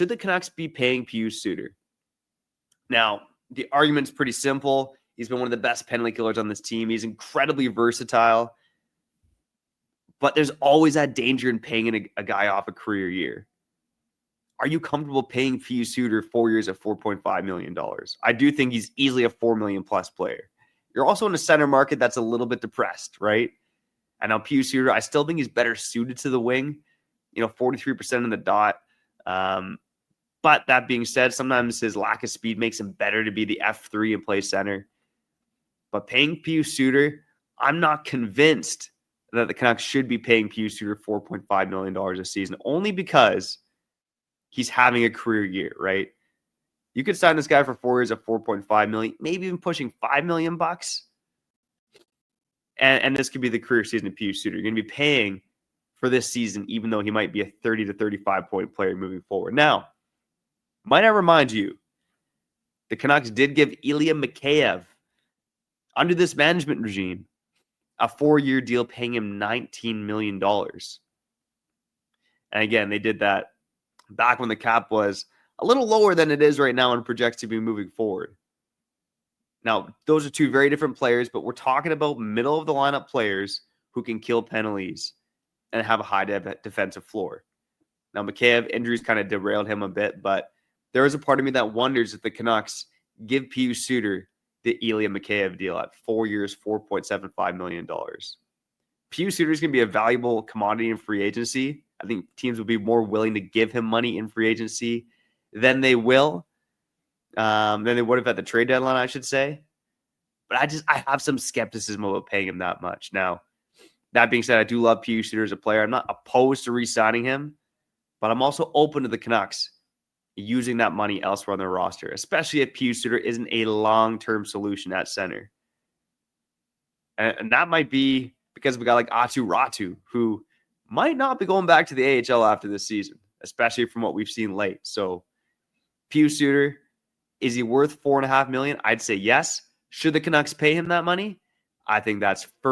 should the Canucks be paying Pius Suter? Now, the argument's pretty simple. He's been one of the best penalty killers on this team. He's incredibly versatile. But there's always that danger in paying a guy off a career year. Are you comfortable paying Pius Suter 4 years at $4.5 million? I do think he's easily a $4 million plus player. You're also in a center market that's a little bit depressed, right? And now Pius Suter, I still think he's better suited to the wing. 43% in the dot. But that being said, sometimes his lack of speed makes him better to be the F3 and play center. But paying Pius Suter, I'm not convinced that the Canucks should be paying Pius Suter $4.5 million a season, only because he's having a career year, right? You could sign this guy for 4 years at $4.5 million, maybe even pushing $5 million bucks. And this could be the career season of Pius Suter. You're going to be paying for this season, even though he might be a 30 to 35 point player moving forward. Now, might I remind you, the Canucks did give Ilya Mikheyev, under this management regime, a 4-year deal paying him $19 million. And again, they did that back when the cap was a little lower than it is right now and projects to be moving forward. Now, those are two very different players, but we're talking about middle of the lineup players who can kill penalties and have a high defensive floor. Now, Mikheyev, injuries kind of derailed him a bit, but there is a part of me that wonders if the Canucks give Pius Suter the Ilya Mikheyev deal at 4 years, $4.75 million. Pius Suter is going to be a valuable commodity in free agency. I think teams will be more willing to give him money in free agency than they would have at the trade deadline, I should say. But I have some skepticism about paying him that much. Now, that being said, I do love Pius Suter as a player. I'm not opposed to re-signing him, but I'm also open to the Canucks using that money elsewhere on their roster, especially if Pius Suter isn't a long-term solution at center. And that might be because of a guy like Atu Ratu, who might not be going back to the AHL after this season, especially from what we've seen late. So Pius Suter, is he worth $4.5 million? I'd say yes. Should the Canucks pay him that money? I think that's